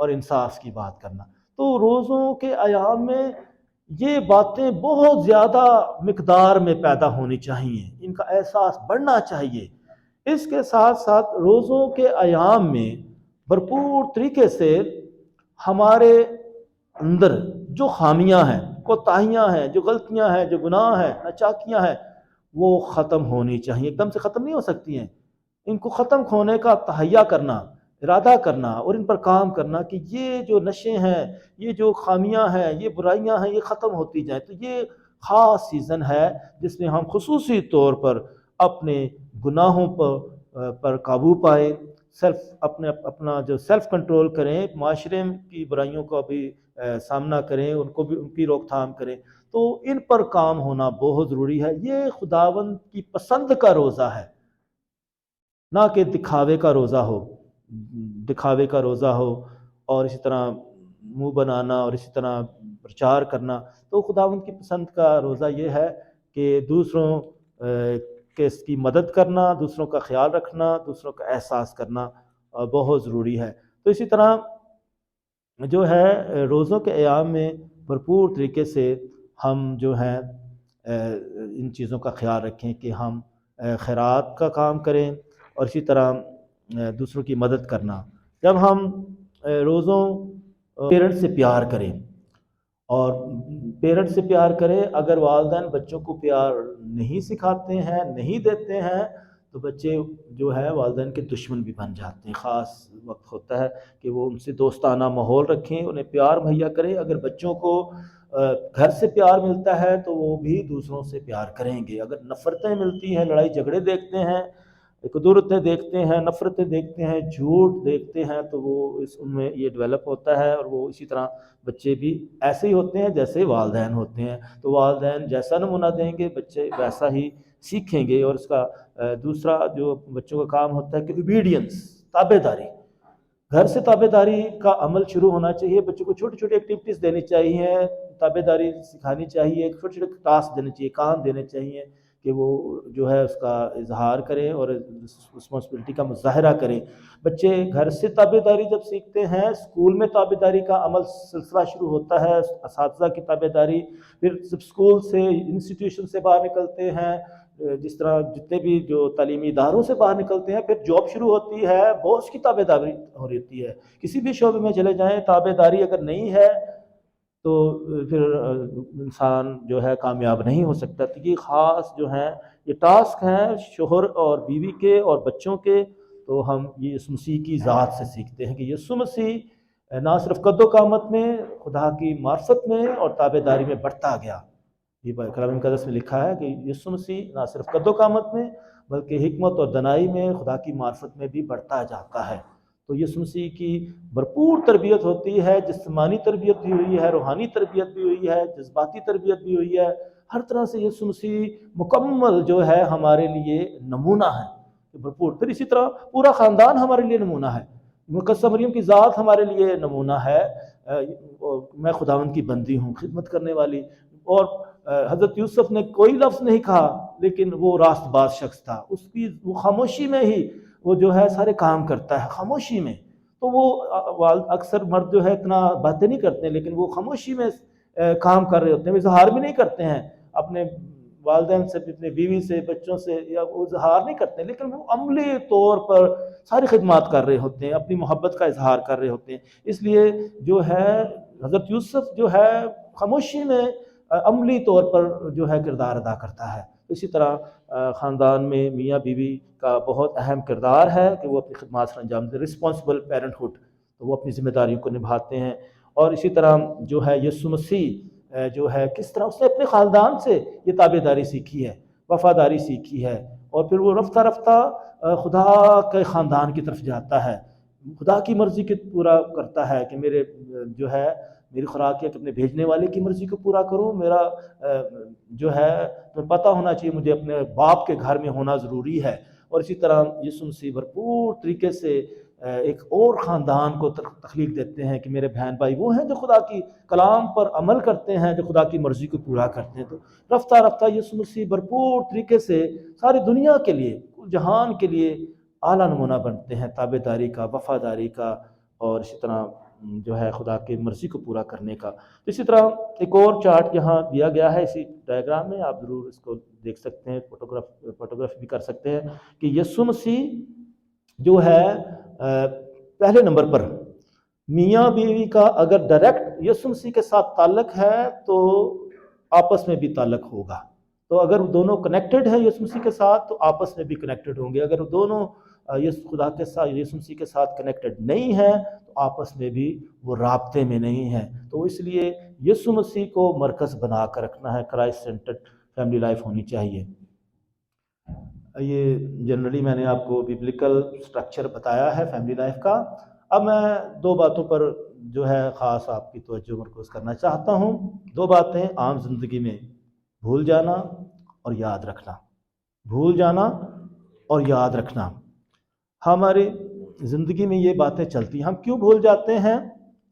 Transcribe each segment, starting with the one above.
اور انصاف کی بات کرنا۔ تو روزوں کے ایام میں یہ باتیں بہت زیادہ مقدار میں پیدا ہونی چاہیے، ان کا احساس بڑھنا چاہیے۔ اس کے ساتھ ساتھ روزوں کے ایام میں بھرپور طریقے سے ہمارے اندر جو خامیاں ہیں، کوتاہیاں ہیں، جو غلطیاں ہیں، جو گناہ ہیں، ناچاکیاں ہیں، وہ ختم ہونی چاہیے۔ ایک دم سے ختم نہیں ہو سکتی ہیں، ان کو ختم ہونے کا تہیہ کرنا، ارادہ کرنا اور ان پر کام کرنا کہ یہ جو نشے ہیں، یہ جو خامیاں ہیں، یہ برائیاں ہیں، یہ ختم ہوتی جائیں۔ تو یہ خاص سیزن ہے جس میں ہم خصوصی طور پر اپنے گناہوں پر قابو پائیں، اپنا جو سیلف کنٹرول کریں، معاشرے کی برائیوں کا بھی سامنا کریں، ان کو بھی ان کی روک تھام کریں۔ تو ان پر کام ہونا بہت ضروری ہے۔ یہ خداوند کی پسند کا روزہ ہے، نہ کہ دکھاوے کا روزہ ہو، دکھاوے کا روزہ ہو اور اسی طرح منہ بنانا اور اسی طرح پرچار کرنا۔ تو خداوند کی پسند کا روزہ یہ ہے کہ دوسروں کی مدد کرنا، دوسروں کا خیال رکھنا، دوسروں کا احساس کرنا بہت ضروری ہے۔ تو اسی طرح جو ہے روزوں کے ایام میں بھرپور طریقے سے ہم جو ہے ان چیزوں کا خیال رکھیں کہ ہم خیرات کا کام کریں اور اسی طرح دوسروں کی مدد کرنا۔ جب ہم روزوں پیرنٹ سے پیار کریں اور پیرنٹ سے پیار کریں، اگر والدین بچوں کو پیار نہیں سکھاتے ہیں، نہیں دیتے ہیں، تو بچے جو ہے والدین کے دشمن بھی بن جاتے ہیں۔ خاص وقت ہوتا ہے کہ وہ ان سے دوستانہ ماحول رکھیں، انہیں پیار مہیا کریں۔ اگر بچوں کو گھر سے پیار ملتا ہے تو وہ بھی دوسروں سے پیار کریں گے۔ اگر نفرتیں ملتی ہیں، لڑائی جھگڑے دیکھتے ہیں، قدورتیں دیکھتے ہیں، نفرتیں دیکھتے ہیں، جھوٹ دیکھتے ہیں، تو وہ ان میں یہ ڈیولپ ہوتا ہے اور وہ اسی طرح بچے بھی ایسے ہی ہوتے ہیں جیسے والدین ہوتے ہیں۔ تو والدین جیسا نمونہ دیں گے بچے ویسا ہی سیکھیں گے۔ اور اس کا دوسرا جو بچوں کا کام ہوتا ہے کہ اوبیڈینس، تابع داری۔ گھر سے تابع داری کا عمل شروع ہونا چاہیے۔ بچوں کو چھوٹی چھوٹی ایکٹیویٹیز دینی چاہیے، تابع داری سکھانی چاہیے، چھوٹے چھوٹے ٹاسک دینے چاہیے، کام دینے چاہیے کہ وہ جو ہے اس کا اظہار کریں اور رسپانسبلٹی کا مظاہرہ کریں۔ بچے گھر سے تابع داری جب سیکھتے ہیں، اسکول میں تابع داری کا عمل سلسلہ شروع ہوتا ہے، اساتذہ کی تابع داری۔ پھر جب اسکول سے، انسٹیٹیوشن سے باہر نکلتے ہیں، جس طرح جتنے بھی جو تعلیمی اداروں سے باہر نکلتے ہیں، پھر جاب شروع ہوتی ہے، باس کی تابع داری ہو رہی ہے۔ کسی بھی شعبے میں چلے جائیں، تابع داری اگر نہیں ہے تو پھر انسان جو ہے کامیاب نہیں ہو سکتا۔ تو یہ خاص جو ہیں یہ ٹاسک ہیں شوہر اور بیوی کے اور بچوں کے، تو ہم یہ یسوع مسیح کی ذات سے سیکھتے ہیں کہ یسوع مسیح نہ صرف قد و قامت میں، خدا کی معرفت میں اور تابع داری میں بڑھتا گیا۔ یہ کلام مقدس میں لکھا ہے کہ یسوع مسیح نہ صرف قد و قامت میں بلکہ حکمت اور دانائی میں، خدا کی معرفت میں بھی بڑھتا جاتا ہے۔ تو یسوع مسیح کی بھرپور تربیت ہوتی ہے، جسمانی تربیت بھی ہوئی ہے، روحانی تربیت بھی ہوئی ہے، جذباتی تربیت بھی ہوئی ہے۔ ہر طرح سے یسوع مسیح مکمل جو ہے ہمارے لیے نمونہ ہے، بھرپور۔ پھر اسی طرح پورا خاندان ہمارے لیے نمونہ ہے۔ مقدسہ مریم کی ذات ہمارے لیے نمونہ ہے۔ میں خداوند کی بندی ہوں، خدمت کرنے والی۔ اور حضرت یوسف نے کوئی لفظ نہیں کہا، لیکن وہ راست باز شخص تھا۔ اس کی وہ خاموشی میں ہی وہ جو ہے سارے کام کرتا ہے، خاموشی میں۔ تو وہ اکثر مرد جو ہے اتنا باتیں نہیں کرتے ہیں، لیکن وہ خاموشی میں کام کر رہے ہوتے ہیں، وہ اظہار بھی نہیں کرتے ہیں اپنے والدین سے، اپنے بیوی سے، بچوں سے، یا وہ اظہار نہیں کرتے ہیں، لیکن وہ عملی طور پر ساری خدمات کر رہے ہوتے ہیں، اپنی محبت کا اظہار کر رہے ہوتے ہیں۔ اس لیے جو ہے حضرت یوسف جو ہے خاموشی میں عملی طور پر جو ہے کردار ادا کرتا ہے۔ اسی طرح خاندان میں میاں بیوی کا بہت اہم کردار ہے کہ وہ اپنی خدمات سر انجام دیں، رسپانسبل پیرنٹ ہوڈ، تو وہ اپنی ذمہ داریوں کو نبھاتے ہیں۔ اور اسی طرح جو ہے یسوع مسیح جو ہے کس طرح اس نے اپنے خاندان سے یہ تابع داری سیکھی ہے، وفاداری سیکھی ہے، اور پھر وہ رفتہ رفتہ خدا کے خاندان کی طرف جاتا ہے، خدا کی مرضی کو پورا کرتا ہے کہ میرے جو ہے میری خوراک ہے کہ اپنے بھیجنے والے کی مرضی کو پورا کروں۔ میرا جو ہے تمہیں پتہ ہونا چاہیے مجھے اپنے باپ کے گھر میں ہونا ضروری ہے۔ اور اسی طرح یسوع مسیح بھرپور طریقے سے ایک اور خاندان کو تخلیق دیتے ہیں کہ میرے بہن بھائی وہ ہیں جو خدا کی کلام پر عمل کرتے ہیں، جو خدا کی مرضی کو پورا کرتے ہیں۔ تو رفتہ رفتہ یسوع مسیح بھرپور طریقے سے ساری دنیا کے لیے، جہان کے لیے اعلیٰ نمونہ بنتے ہیں تابع داری کا، وفاداری کا، اور اسی طرح جو ہے خدا کی مرضی کو پورا کرنے کا۔ اسی طرح ایک اور چارٹ یہاں دیا گیا ہے اسی ڈائیگرام میں، آپ ضرور اس کو دیکھ سکتے ہیں، فوٹوگراف بھی کر سکتے ہیں، کہ یسوع مسیح جو ہے پہلے نمبر پر میاں بیوی کا اگر ڈائریکٹ یسوع مسیح کے ساتھ تعلق ہے تو آپس میں بھی تعلق ہوگا، تو اگر دونوں کنیکٹڈ ہیں یسوع مسیح کے ساتھ تو آپس میں بھی کنیکٹڈ ہوں گے، اگر دونوں خدا کے ساتھ یسوع مسیح کے ساتھ کنیکٹڈ نہیں ہیں تو آپس میں بھی وہ رابطے میں نہیں ہیں۔ تو اس لیے یسوع مسیح کو مرکز بنا کر رکھنا ہے، کرائسٹ سینٹرڈ فیملی لائف ہونی چاہیے۔ یہ جنرلی میں نے آپ کو بیبلیکل سٹرکچر بتایا ہے فیملی لائف کا۔ اب میں دو باتوں پر جو ہے خاص آپ کی توجہ مرکوز کرنا چاہتا ہوں، دو باتیں عام زندگی میں، بھول جانا اور یاد رکھنا۔ بھول جانا اور یاد رکھنا، ہماری زندگی میں یہ باتیں چلتی ہیں۔ ہم کیوں بھول جاتے ہیں؟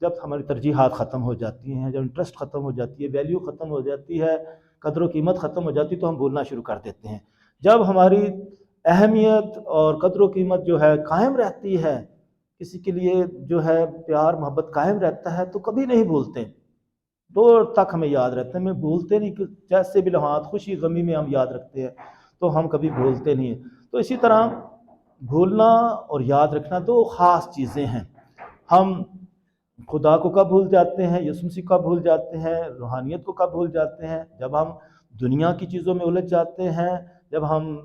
جب ہماری ترجیحات ختم ہو جاتی ہیں، جب انٹرسٹ ختم ہو جاتی ہے، ویلیو ختم ہو جاتی ہے، قدر و قیمت ختم ہو جاتی ہے تو ہم بھولنا شروع کر دیتے ہیں۔ جب ہماری اہمیت اور قدر و قیمت جو ہے قائم رہتی ہے، کسی کے لیے جو ہے پیار محبت قائم رہتا ہے تو کبھی نہیں بھولتے، دور تک ہمیں یاد رہتا ہے۔ میں بھولتے نہیں، کہ جیسے بھی لمحات خوشی غمی میں ہم یاد رکھتے ہیں تو ہم کبھی بھولتے نہیں ہیں۔ تو اسی طرح بھولنا اور یاد رکھنا دو خاص چیزیں ہیں۔ ہم خدا کو کب بھول جاتے ہیں، یسوع مسیح کو کب بھول جاتے ہیں، روحانیت کو کب بھول جاتے ہیں؟ جب ہم دنیا کی چیزوں میں الجھ جاتے ہیں، جب ہم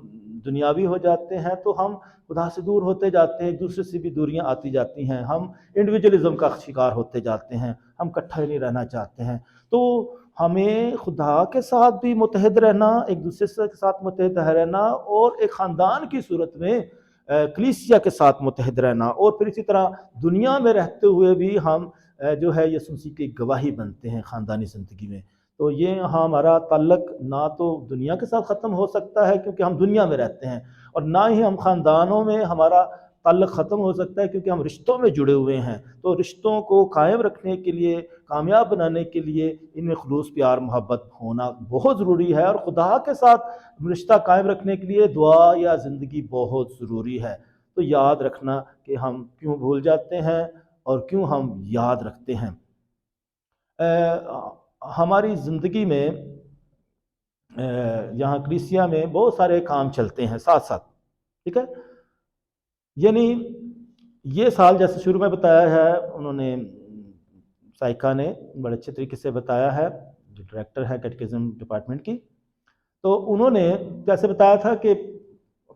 دنیاوی ہو جاتے ہیں تو ہم خدا سے دور ہوتے جاتے ہیں، ایک دوسرے سے بھی دوریاں آتی جاتی ہیں، ہم انڈیویجولزم کا شکار ہوتے جاتے ہیں، ہم اکٹھے نہیں رہنا چاہتے ہیں۔ تو ہمیں خدا کے ساتھ بھی متحد رہنا، ایک دوسرے کے ساتھ متحد رہنا، اور ایک خاندان کی صورت میں کلیسیا کے ساتھ متحد رہنا، اور پھر اسی طرح دنیا میں رہتے ہوئے بھی ہم جو ہے یسوع مسیح کی گواہی بنتے ہیں خاندانی زندگی میں۔ تو یہ ہمارا تعلق نہ تو دنیا کے ساتھ ختم ہو سکتا ہے کیونکہ ہم دنیا میں رہتے ہیں، اور نہ ہی ہم خاندانوں میں ہمارا تعلق ختم ہو سکتا ہے کیونکہ ہم رشتوں میں جڑے ہوئے ہیں۔ تو رشتوں کو قائم رکھنے کے لیے، کامیاب بنانے کے لیے ان میں خلوص پیار محبت ہونا بہت ضروری ہے، اور خدا کے ساتھ رشتہ قائم رکھنے کے لیے دعا یا زندگی بہت ضروری ہے۔ تو یاد رکھنا کہ ہم کیوں بھول جاتے ہیں اور کیوں ہم یاد رکھتے ہیں۔ ہماری زندگی میں یہاں کلیسیا میں بہت سارے کام چلتے ہیں ساتھ ساتھ، ٹھیک ہے؟ یعنی یہ سال جیسے شروع میں بتایا ہے انہوں نے، سائیکا نے بڑے اچھے طریقے سے بتایا ہے، جو ڈائریکٹر ہے کیٹیکزم ڈپارٹمنٹ کی، تو انہوں نے جیسے بتایا تھا کہ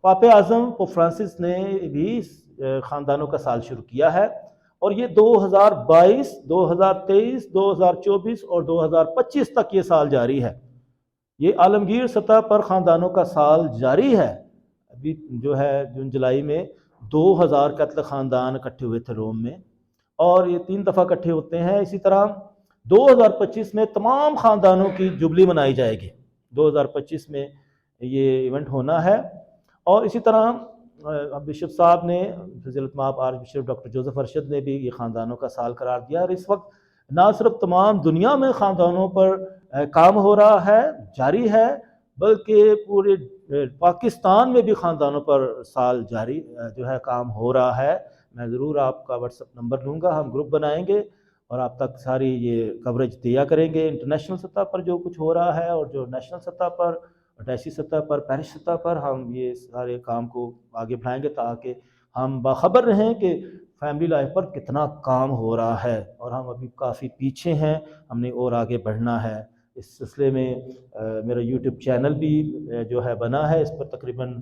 پاپ اعظم پوپ فرانسس نے بھی خاندانوں کا سال شروع کیا ہے، اور یہ 2022، 2023، 2024 اور 2025 تک یہ سال جاری ہے۔ یہ عالمگیر سطح پر خاندانوں کا سال جاری ہے۔ ابھی جو ہے جون جولائی میں 2000 قتل خاندان اکٹھے ہوئے تھے روم میں، اور یہ 3 دفعہ اکٹھے ہوتے ہیں۔ اسی طرح 2025 میں تمام خاندانوں کی جبلی منائی جائے گی، 2025 میں یہ ایونٹ ہونا ہے۔ اور اسی طرح بشپ صاحب نے، فضیلت مآب arch bishop doctor Joseph Arshad نے بھی یہ خاندانوں کا سال قرار دیا، اور اس وقت نہ صرف تمام دنیا میں خاندانوں پر کام ہو رہا ہے، جاری ہے، بلکہ پورے پاکستان میں بھی خاندانوں پر سال جاری جو ہے کام ہو رہا ہے۔ میں ضرور آپ کا واٹس ایپ نمبر لوں گا، ہم گروپ بنائیں گے اور آپ تک ساری یہ کوریج دیا کریں گے، انٹرنیشنل سطح پر جو کچھ ہو رہا ہے، اور جو نیشنل سطح پر، ڈائسی سطح پر، پیرش سطح پر ہم یہ سارے کام کو آگے بڑھائیں گے تاکہ ہم باخبر رہیں کہ فیملی لائف پر کتنا کام ہو رہا ہے، اور ہم ابھی کافی پیچھے ہیں، ہم نے اور آگے بڑھنا ہے۔ اس سلسلے میں میرا یوٹیوب چینل بھی جو ہے بنا ہے، اس پر تقریباً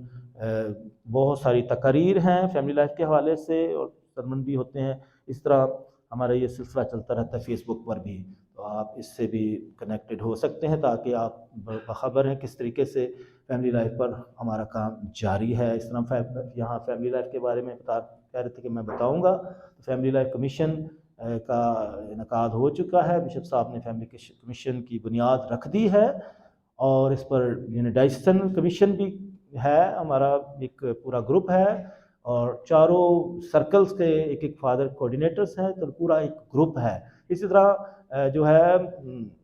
بہت ساری تقاریر ہیں فیملی لائف کے حوالے سے، اور سرمن بھی ہوتے ہیں۔ اس طرح ہمارا یہ سلسلہ چلتا رہتا ہے فیس بک پر بھی، تو آپ اس سے بھی کنیکٹڈ ہو سکتے ہیں تاکہ آپ باخبر ہیں کس طریقے سے فیملی لائف پر ہمارا کام جاری ہے۔ اس طرح یہاں فیملی لائف کے بارے میں کہہ رہے تھے کہ میں بتاؤں گا، فیملی لائف کمیشن کا انعقاد ہو چکا ہے، بشپ صاحب نے فیملی کمیشن کی بنیاد رکھ دی ہے، اور اس پر ڈائسن کمیشن بھی ہے، ہمارا ایک پورا گروپ ہے، اور چاروں سرکلز کے ایک ایک فادر کوآرڈینیٹرز ہیں، تو پورا ایک گروپ ہے۔ اسی طرح جو ہے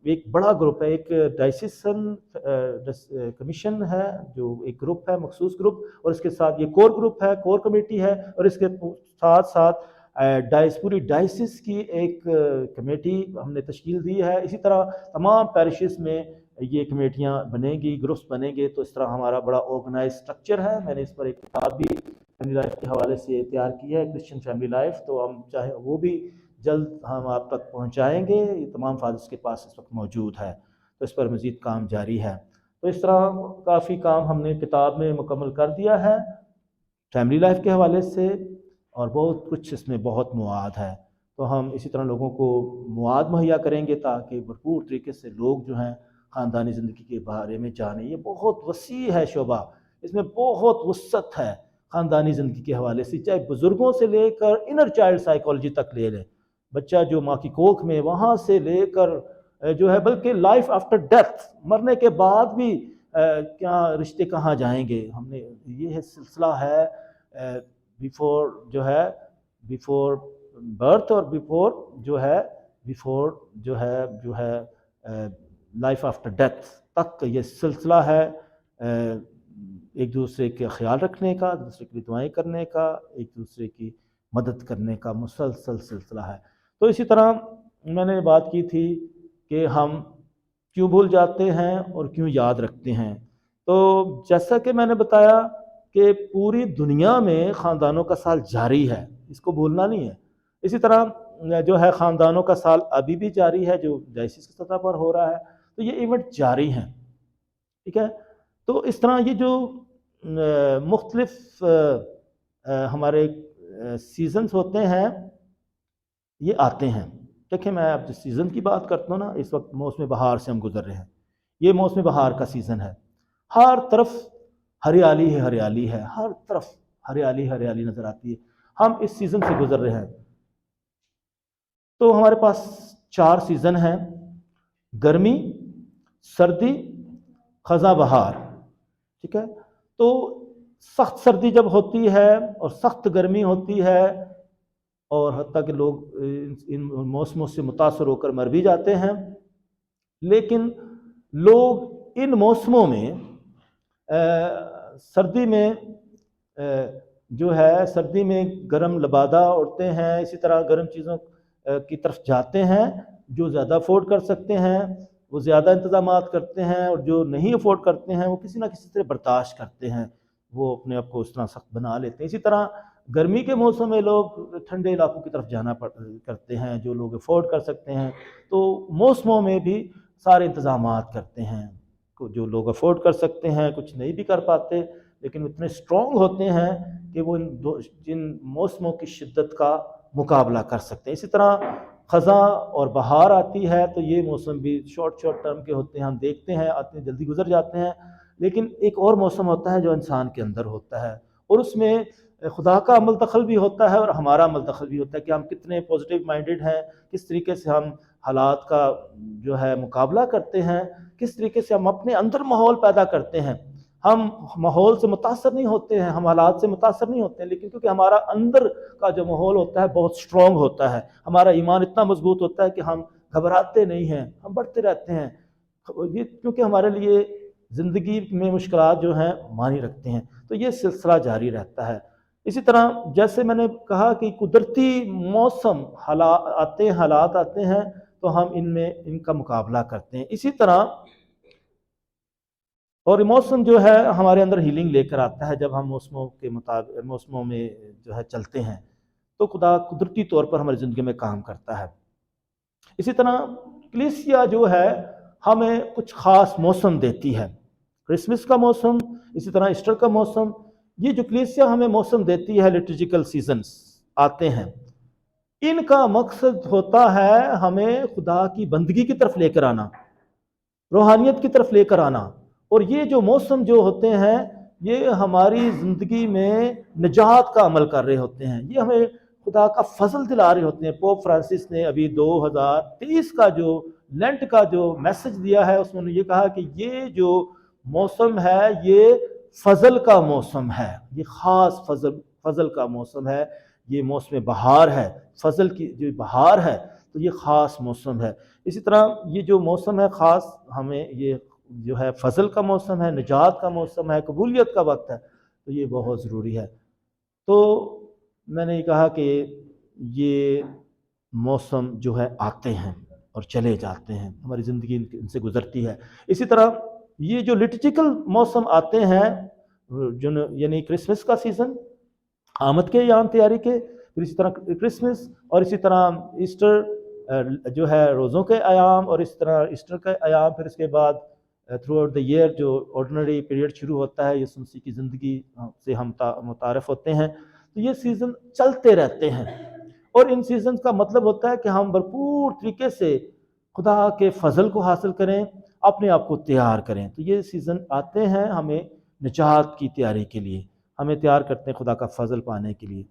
ایک بڑا گروپ ہے، ایک ڈائسن کمیشن ہے جو ایک گروپ ہے، مخصوص گروپ، اور اس کے ساتھ یہ کور گروپ ہے، کور کمیٹی ہے، اور اس کے ساتھ ساتھ پوری ڈائسس کی ایک کمیٹی ہم نے تشکیل دی ہے. اسی طرح تمام پیرشز میں یہ کمیٹیاں بنیں گی، گروپس بنیں گے، تو اس طرح ہمارا بڑا آرگنائز سٹرکچر ہے. میں نے اس پر ایک کتاب بھی فیملی لائف کے حوالے سے تیار کی ہے، کرسچن فیملی لائف، تو ہم چاہے وہ بھی جلد ہم آپ تک پہنچائیں گے. یہ تمام فادرز کے پاس اس وقت موجود ہے، تو اس پر مزید کام جاری ہے. تو اس طرح کافی کام ہم نے کتاب میں مکمل کر دیا ہے فیملی لائف کے حوالے سے، اور بہت کچھ اس میں بہت مواد ہے. تو ہم اسی طرح لوگوں کو مواد مہیا کریں گے تاکہ بھرپور طریقے سے لوگ جو ہیں خاندانی زندگی کے بارے میں جانیں. یہ بہت وسیع ہے شعبہ، اس میں بہت وسعت ہے خاندانی زندگی کے حوالے سے، چاہے بزرگوں سے لے کر انر چائلڈ سائیکالوجی تک لے لیں. بچہ جو ماں کی کوکھ میں، وہاں سے لے کر جو ہے، بلکہ لائف آفٹر ڈیتھ، مرنے کے بعد بھی کیا رشتے کہاں جائیں گے. ہم نے یہ سلسلہ ہے بیفور جو ہے بیفور برتھ، اور بیفور جو ہے لائف آفٹر ڈیتھ تک یہ سلسلہ ہے. ایک دوسرے کے خیال رکھنے کا، ایک دوسرے کی دعائیں کرنے کا، ایک دوسرے کی مدد کرنے کا مسلسل سلسلہ ہے. تو اسی طرح میں نے بات کی تھی کہ ہم کیوں بھول جاتے ہیں اور کیوں یاد رکھتے ہیں. تو جیسا کہ میں نے بتایا کہ پوری دنیا میں خاندانوں کا سال جاری ہے، اس کو بھولنا نہیں ہے. اسی طرح جو ہے خاندانوں کا سال ابھی بھی جاری ہے، جو ڈائسس کی سطح پر ہو رہا ہے. تو یہ ایونٹ جاری ہیں، ٹھیک ہے. تو اس طرح یہ جو مختلف ہمارے سیزنز ہوتے ہیں، یہ آتے ہیں. دیکھیں، میں اب جو سیزن کی بات کرتا ہوں نا، اس وقت موسم بہار سے ہم گزر رہے ہیں. یہ موسم بہار کا سیزن ہے، ہر طرف ہریالی ہے، ہریالی ہے، ہر طرف ہریالی ہریالی نظر آتی ہے. ہم اس سیزن سے گزر رہے ہیں. تو ہمارے پاس 4 سیزن ہیں: گرمی، سردی، خزاں بہار، ٹھیک ہے. تو سخت سردی جب ہوتی ہے اور سخت گرمی ہوتی ہے، اور حتیٰ کہ لوگ ان موسموں سے متاثر ہو کر مر بھی جاتے ہیں، لیکن لوگ ان موسموں میں سردی میں سردی میں گرم لبادہ اوڑھتے ہیں. اسی طرح گرم چیزوں کی طرف جاتے ہیں. جو زیادہ افورڈ کر سکتے ہیں وہ زیادہ انتظامات کرتے ہیں، اور جو نہیں افورڈ کرتے ہیں وہ کسی نہ کسی طرح برداشت کرتے ہیں، وہ اپنے آپ کو اس طرح سخت بنا لیتے ہیں. اسی طرح گرمی کے موسم میں لوگ ٹھنڈے علاقوں کی طرف جانا کرتے ہیں، جو لوگ افورڈ کر سکتے ہیں. تو موسموں میں بھی سارے انتظامات کرتے ہیں. جو لوگ افورڈ کر سکتے ہیں کچھ نہیں بھی کر پاتے، لیکن اتنے اسٹرانگ ہوتے ہیں کہ وہ جن موسموں کی شدت کا مقابلہ کر سکتے ہیں. اسی طرح خزاں اور بہار آتی ہے، تو یہ موسم بھی شارٹ ٹرم کے ہوتے ہیں، ہم دیکھتے ہیں آتے ہیں جلدی گزر جاتے ہیں. لیکن ایک اور موسم ہوتا ہے جو انسان کے اندر ہوتا ہے، اور اس میں خدا کا عمل دخل بھی ہوتا ہے اور ہمارا عمل دخل بھی ہوتا ہے کہ ہم کتنے پازیٹیو مائنڈڈ ہیں، کس طریقے سے ہم حالات کا جو ہے مقابلہ کرتے ہیں، کس طریقے سے ہم اپنے اندر ماحول پیدا کرتے ہیں. ہم ماحول سے متاثر نہیں ہوتے ہیں، ہم حالات سے متاثر نہیں ہوتے ہیں، لیکن کیونکہ ہمارا اندر کا جو ماحول ہوتا ہے بہت اسٹرانگ ہوتا ہے، ہمارا ایمان اتنا مضبوط ہوتا ہے کہ ہم گھبراتے نہیں ہیں، ہم بڑھتے رہتے ہیں. یہ کیونکہ ہمارے لیے زندگی میں مشکلات جو ہیں معنی رکھتے ہیں. تو یہ سلسلہ جاری رہتا ہے. اسی طرح جیسے میں نے کہا کہ قدرتی موسم حالات آتے ہیں، تو ہم ان کا مقابلہ کرتے ہیں. اسی طرح اور موسم جو ہے ہمارے اندر ہیلنگ لے کر آتا ہے. جب ہم موسموں میں جو ہے چلتے ہیں، تو خدا قدرتی طور پر ہماری زندگی میں کام کرتا ہے. اسی طرح کلیسیا جو ہے ہمیں کچھ خاص موسم دیتی ہے. کرسمس کا موسم، اسی طرح ایسٹر کا موسم، یہ جو کلیسیا ہمیں موسم دیتی ہے، لٹرجیکل سیزنز آتے ہیں، ان کا مقصد ہوتا ہے ہمیں خدا کی بندگی کی طرف لے کر آنا، روحانیت کی طرف لے کر آنا. اور یہ جو موسم جو ہوتے ہیں، یہ ہماری زندگی میں نجات کا عمل کر رہے ہوتے ہیں، یہ ہمیں خدا کا فضل دلا رہے ہوتے ہیں. پوپ فرانسس نے ابھی 2023 کا جو لینٹ کا جو میسج دیا ہے، اس میں نے یہ کہا کہ یہ جو موسم ہے یہ فضل کا موسم ہے، یہ خاص فضل کا موسم ہے. یہ موسم بہار ہے، فضل کی جو بہار ہے، تو یہ خاص موسم ہے. اسی طرح یہ جو موسم ہے خاص، ہمیں یہ جو ہے فضل کا موسم ہے، نجات کا موسم ہے، قبولیت کا وقت ہے، تو یہ بہت ضروری ہے. تو میں نے یہ کہا کہ یہ موسم جو ہے آتے ہیں اور چلے جاتے ہیں، ہماری زندگی ان سے گزرتی ہے۔ اسی طرح یہ جو لٹرجیکل موسم آتے ہیں، یعنی کرسمس کا سیزن، آمد کے ایام تیاری کے، پھر اسی طرح کرسمس، اور اسی طرح ایسٹر جو ہے روزوں کے ایام، اور اسی طرح ایسٹر کے ایام، پھر اس کے بعد تھرو آؤٹ دا ایئر جو آرڈنری پیریڈ شروع ہوتا ہے یسوع مسیح کی زندگی سے ہم متعارف ہوتے ہیں، تو یہ سیزن چلتے رہتے ہیں، اور ان سیزنز کا مطلب ہوتا ہے کہ ہم بھرپور طریقے سے خدا کے فضل کو حاصل کریں، اپنے آپ کو تیار کریں۔ تو یہ سیزن آتے ہیں ہمیں نجات کی تیاری کے لیے، ہمیں تیار کرتے ہیں خدا کا فضل پانے کے لیے،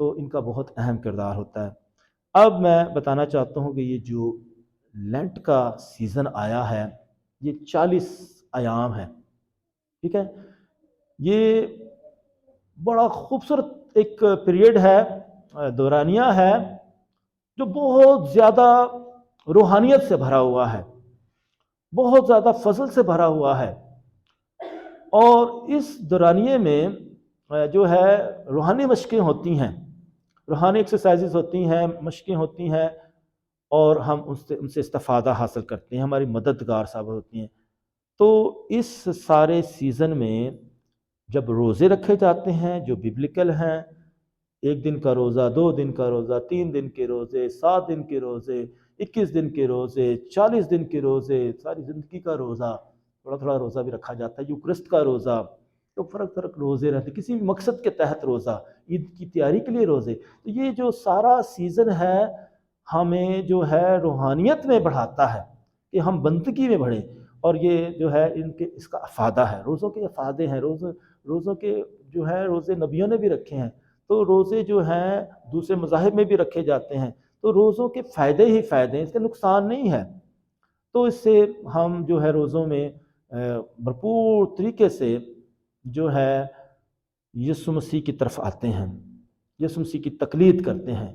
تو ان کا بہت اہم کردار ہوتا ہے۔ اب میں بتانا چاہتا ہوں کہ یہ جو لینٹ کا سیزن آیا ہے، یہ 40 ایام ہے، ٹھیک ہے، یہ بڑا خوبصورت ایک پیریڈ ہے، دورانیہ ہے، جو بہت زیادہ روحانیت سے بھرا ہوا ہے، بہت زیادہ فضل سے بھرا ہوا ہے، اور اس دورانیے میں جو ہے روحانی مشقیں ہوتی ہیں، روحانی ایکسرسائزز ہوتی ہیں، مشقیں ہوتی ہیں، اور ہم ان سے استفادہ حاصل کرتے ہیں، ہماری مددگار ثابت ہوتی ہیں۔ تو اس سارے سیزن میں جب روزے رکھے جاتے ہیں جو ببلیکل ہیں، 1 دن کا روزہ، 2 دن کا روزہ، 3 دن کے روزے، 7 دن کے روزے، 21 دن کے روزے، 40 دن کے روزے، ساری زندگی کا روزہ، تھوڑا تھوڑا روزہ بھی رکھا جاتا ہے، یوکرسٹ کا روزہ، تو فرق روزے رہتے، کسی بھی مقصد کے تحت روزہ، عید کی تیاری کے لیے روزے۔ تو یہ جو سارا سیزن ہے ہمیں جو ہے روحانیت میں بڑھاتا ہے کہ ہم بندگی میں بڑھیں، اور یہ جو ہے اس کا افادہ ہے، روزوں کے افادے ہیں، روزوں کے جو ہے روزے نبیوں نے بھی رکھے ہیں، تو روزے جو ہیں دوسرے مذاہب میں بھی رکھے جاتے ہیں، تو روزوں کے فائدے ہی فائدے ہیں، اس کے نقصان نہیں ہے۔ تو اس سے ہم جو ہے روزوں میں بھرپور طریقے سے جو ہے یسوع مسیح کی طرف آتے ہیں، یسوع مسیح کی تقلید کرتے ہیں،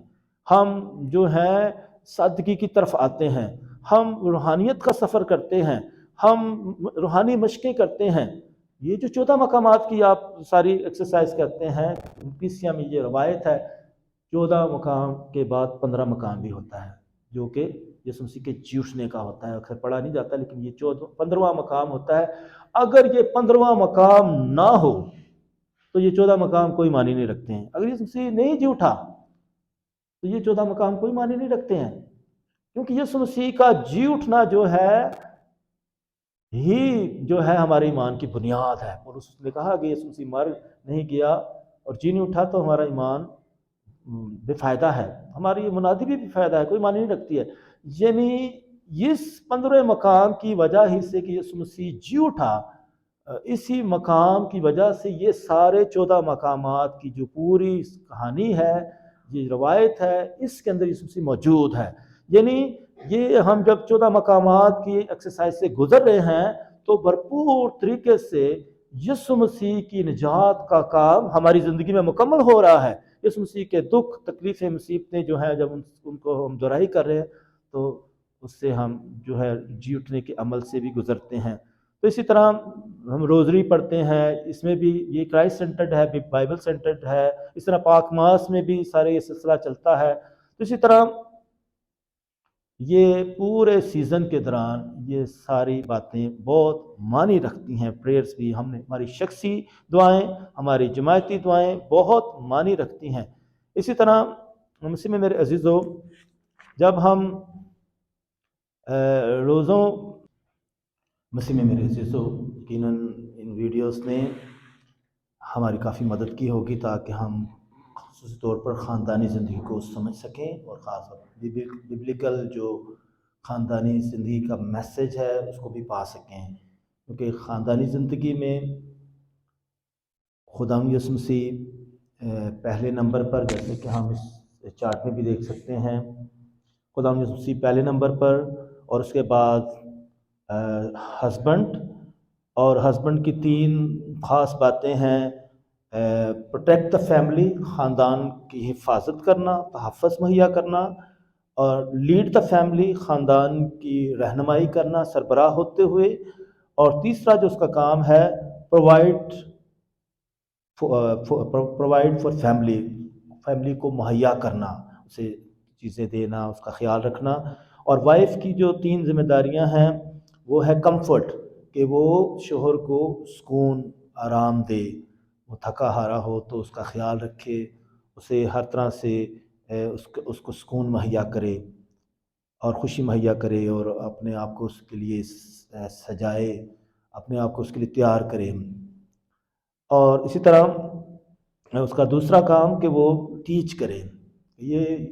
ہم جو ہے سادگی کی طرف آتے ہیں، ہم روحانیت کا سفر کرتے ہیں، ہم روحانی مشقیں کرتے ہیں۔ یہ جو 14 مقامات کی آپ ساری ایکسرسائز کرتے ہیں، کلیسیا میں یہ روایت ہے، 14 مقام کے بعد 15 مقام بھی ہوتا ہے، جو کہ یسوع مسیح کے جی اٹھنے کا ہوتا ہے، اکثر پڑھا نہیں جاتا، لیکن یہ 15واں مقام ہوتا ہے۔ اگر یہ 15واں مقام نہ ہو تو یہ 14 مقام کوئی معنی نہیں رکھتے ہیں۔ اگر یسوع مسیح نہیں جی اٹھا تو یہ 14 مقام کوئی معنی نہیں رکھتے ہیں، کیونکہ یسوع مسیح کا جی اٹھنا جو ہے ہی جو ہے ہمارے ایمان کی بنیاد ہے، اور اس نے کہا کہ یسوع مسیح مر نہیں گیا اور جی نہیں اٹھا تو ہمارا ایمان بے فائدہ ہے، ہماری منادی بھی بے فائدہ ہے، کوئی معنی نہیں رکھتی ہے۔ یعنی اس 15 مقام کی وجہ ہی سے کہ یسوع مسیح جی اٹھا، اسی مقام کی وجہ سے یہ سارے 14 مقامات کی جو پوری کہانی ہے، یہ روایت ہے، اس کے اندر یسوع مسیح موجود ہے۔ یعنی یہ ہم جب 14 مقامات کی ایکسرسائز سے گزر رہے ہیں تو بھرپور طریقے سے یسوع مسیح کی نجات کا کام ہماری زندگی میں مکمل ہو رہا ہے۔ یسوع مسیح کے دکھ، تکلیفیں، مصیبتیں جو ہیں، جب ان کو ہم دہرائی کر رہے ہیں تو اس سے ہم جو ہے جی اٹھنے کے عمل سے بھی گزرتے ہیں۔ تو اسی طرح ہم روزری پڑھتے ہیں، اس میں بھی یہ کرائسٹ سینٹرڈ ہے، بائبل سینٹرڈ ہے، اس طرح پاک ماس میں بھی سارے یہ سلسلہ چلتا ہے۔ تو اسی طرح یہ پورے سیزن کے دوران یہ ساری باتیں بہت معنی رکھتی ہیں، پریئرز بھی، ہماری شخصی دعائیں، ہماری جماعتی دعائیں بہت معنی رکھتی ہیں۔ اسی طرح مسیح میں میرے عزیزو، جب ہم روزوں مسیح میں میرے عزیزو، یقیناً ان ویڈیوز نے ہماری کافی مدد کی ہوگی تاکہ ہم خصوصی طور پر خاندانی زندگی کو سمجھ سکیں، اور خاص طور پر ببلیکل جو خاندانی زندگی کا میسیج ہے اس کو بھی پا سکیں، کیونکہ خاندانی زندگی میں خداوند یسوع مسیح پہلے نمبر پر، جیسے کہ ہم اس چارٹ میں بھی دیکھ سکتے ہیں، خداوند یسوع مسیح پہلے نمبر پر، اور اس کے بعد ہسبینڈ، اور ہسبینڈ کی 3 خاص باتیں ہیں: پروٹیکٹ دا فیملی، خاندان کی حفاظت کرنا، تحفظ مہیا کرنا، اور لیڈ دا فیملی، خاندان کی رہنمائی کرنا سربراہ ہوتے ہوئے، اور تیسرا جو اس کا کام ہے پرووائڈ فار فیملی کو مہیا کرنا، سے چیزیں دینا، اس کا خیال رکھنا. اور وائف کی جو 3 ذمہ داریاں ہیں وہ ہے کمفرٹ، کہ وہ شوہر کو سکون آرام دے، وہ تھکا ہارا ہو تو اس کا خیال رکھے، اسے ہر طرح سے اس کو سکون مہیا کرے اور خوشی مہیا کرے، اور اپنے آپ کو اس کے لیے سجائے، اپنے آپ کو اس کے لیے تیار کرے. اور اسی طرح اس کا دوسرا کام کہ وہ ٹیچ کرے. یہ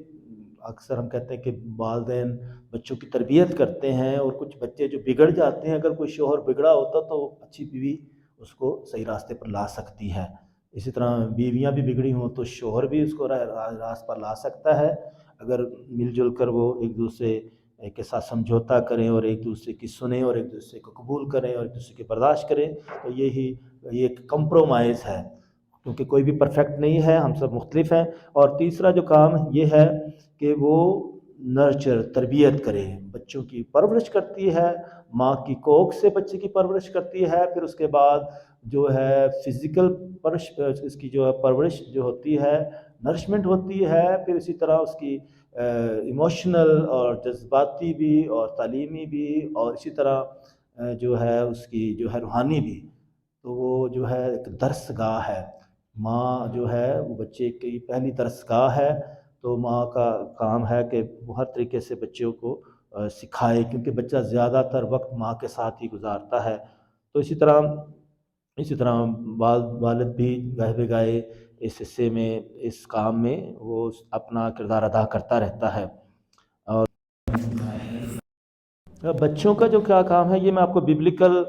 اکثر ہم کہتے ہیں کہ والدین بچوں کی تربیت کرتے ہیں، اور کچھ بچے جو بگڑ جاتے ہیں، اگر کوئی شوہر بگڑا ہوتا تو اچھی بیوی اس کو صحیح راستے پر لا سکتی ہے. اسی طرح بیویاں بھی بگڑی ہوں تو شوہر بھی اس کو راست پر لا سکتا ہے، اگر مل جل کر وہ ایک دوسرے کے ساتھ سمجھوتا کریں اور ایک دوسرے کی سنیں اور ایک دوسرے کو قبول کریں اور ایک دوسرے کی برداشت کریں. تو یہ ایک کمپرومائز ہے، کیونکہ کوئی بھی پرفیکٹ نہیں ہے، ہم سب مختلف ہیں. اور تیسرا جو کام یہ ہے کہ وہ نرچر، تربیت کرے، بچوں کی پرورش کرتی ہے، ماں کی کوکھ سے بچے کی پرورش کرتی ہے. پھر اس کے بعد جو ہے فزیکل اس کی جو ہے پرورش جو ہوتی ہے، نرشمنٹ ہوتی ہے. پھر اسی طرح اس کی ایموشنل اور جذباتی بھی اور تعلیمی بھی، اور اسی طرح جو ہے اس کی جو ہے روحانی بھی. تو وہ جو ہے ایک درس گاہ ہے. ماں جو ہے وہ بچے کی پہلی درس گاہ ہے. تو ماں کا کام ہے کہ وہ ہر طریقے سے بچوں کو سکھائے، کیونکہ بچہ زیادہ تر وقت ماں کے ساتھ ہی گزارتا ہے. تو اسی طرح والد بھی گاہے بگاہے اس حصے میں، اس کام میں وہ اپنا کردار ادا کرتا رہتا ہے. اور بچوں کا جو کیا کام ہے، یہ میں آپ کو ببلیکل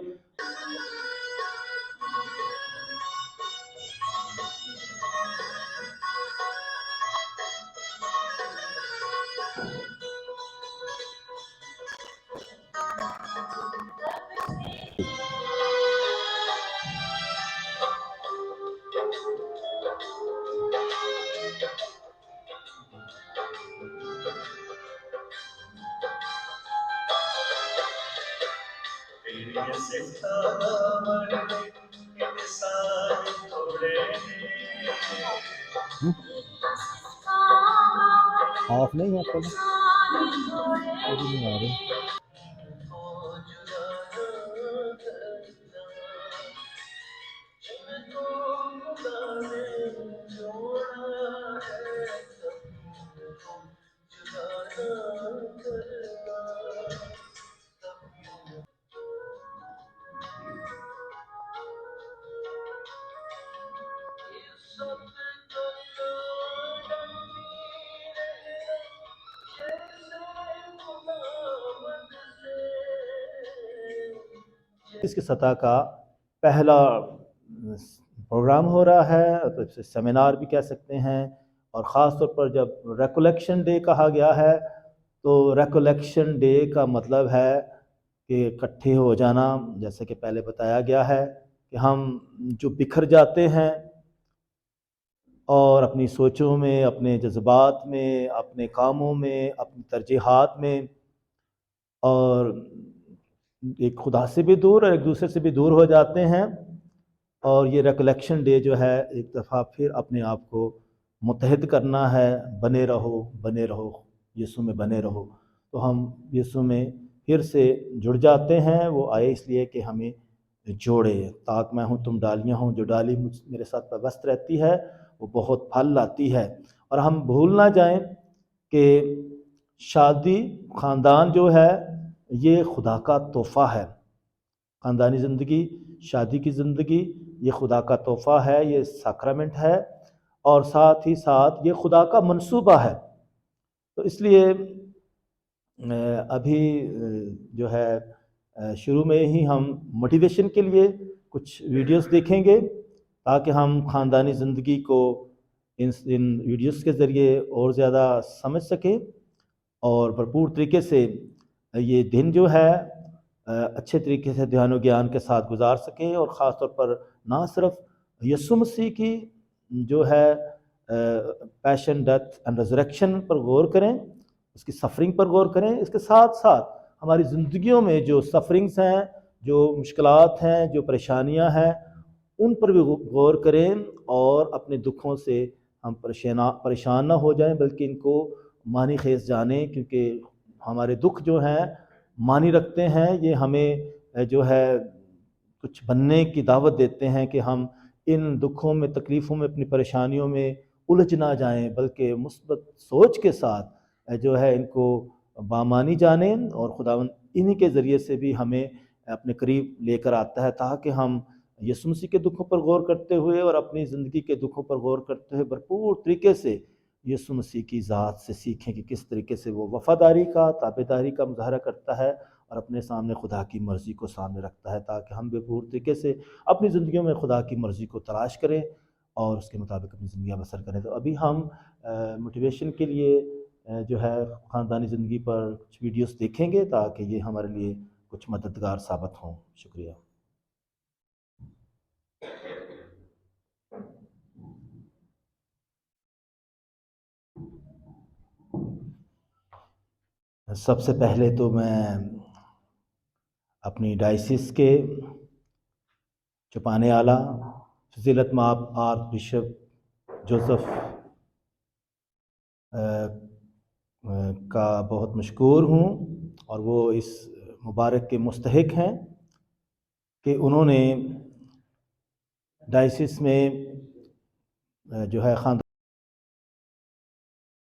آف نہیں ہے، ابھی نہیں آ رہی. اس کی سطح کا پہلا پروگرام ہو رہا ہے، تو اسے سیمینار بھی کہہ سکتے ہیں. اور خاص طور پر جب ریکولیکشن ڈے کہا گیا ہے، تو ریکولیکشن ڈے کا مطلب ہے کہ اکٹھے ہو جانا، جیسے کہ پہلے بتایا گیا ہے کہ ہم جو بکھر جاتے ہیں اور اپنی سوچوں میں، اپنے جذبات میں، اپنے کاموں میں، اپنی ترجیحات میں، اور ایک خدا سے بھی دور اور ایک دوسرے سے بھی دور ہو جاتے ہیں. اور یہ ریکولیکشن ڈے جو ہے ایک دفعہ پھر اپنے آپ کو متحد کرنا ہے. بنے رہو یسوع میں، بنے رہو. تو ہم یسوع میں پھر سے جڑ جاتے ہیں. وہ آئے اس لیے کہ ہمیں جوڑے. تاک میں ہوں تم ڈالیاں ہوں، جو ڈالی میرے ساتھ وابستہ رہتی ہے وہ بہت پھل لاتی ہے. اور ہم بھول نہ جائیں کہ شادی، خاندان جو ہے یہ خدا کا تحفہ ہے. خاندانی زندگی، شادی کی زندگی یہ خدا کا تحفہ ہے، یہ سیکرمنٹ ہے، اور ساتھ ہی ساتھ یہ خدا کا منصوبہ ہے. تو اس لیے ابھی جو ہے شروع میں ہی ہم موٹیویشن کے لیے کچھ ویڈیوز دیکھیں گے، تاکہ ہم خاندانی زندگی کو ان ویڈیوز کے ذریعے اور زیادہ سمجھ سکیں اور بھرپور طریقے سے یہ دن جو ہے اچھے طریقے سے دھیان و گیان کے ساتھ گزار سکیں. اور خاص طور پر نہ صرف یسوع مسیح کی جو ہے پیشن، ڈیتھ اینڈ ریزریکشن پر غور کریں، اس کی سفرنگ پر غور کریں، اس کے ساتھ ساتھ ہماری زندگیوں میں جو سفرنگز ہیں، جو مشکلات ہیں، جو پریشانیاں ہیں، ان پر بھی غور کریں اور اپنے دکھوں سے ہم پریشان نہ ہو جائیں، بلکہ ان کو معنی خیز جانیں، کیونکہ ہمارے دکھ جو ہیں معنی رکھتے ہیں، یہ ہمیں جو ہے کچھ بننے کی دعوت دیتے ہیں کہ ہم ان دکھوں میں، تکلیفوں میں، اپنی پریشانیوں میں الجھ نہ جائیں، بلکہ مثبت سوچ کے ساتھ جو ہے ان کو بامانی جانیں، اور خداوند انہی کے ذریعے سے بھی ہمیں اپنے قریب لے کر آتا ہے، تاکہ ہم یسوع مسیح کے دکھوں پر غور کرتے ہوئے اور اپنی زندگی کے دکھوں پر غور کرتے ہوئے بھرپور طریقے سے یسوع مسیح کی ذات سے سیکھیں کہ کس طریقے سے وہ وفاداری کا، تابعداری کا مظاہرہ کرتا ہے اور اپنے سامنے خدا کی مرضی کو سامنے رکھتا ہے، تاکہ ہم بھرپور طریقے سے اپنی زندگیوں میں خدا کی مرضی کو تلاش کریں اور اس کے مطابق اپنی زندگیاں بسر کریں۔ تو ابھی ہم موٹیویشن کے لیے جو ہے خاندانی زندگی پر کچھ ویڈیوز دیکھیں گے، تاکہ یہ ہمارے لیے کچھ مددگار ثابت ہوں۔ شکریہ۔ سب سے پہلے تو میں اپنی ڈائسس کے چھپانے والا فضیلت مآب آرک بشپ جوزف کا بہت مشکور ہوں، اور وہ اس مبارک کے مستحق ہیں کہ انہوں نے ڈائسس میں جو ہے خاندان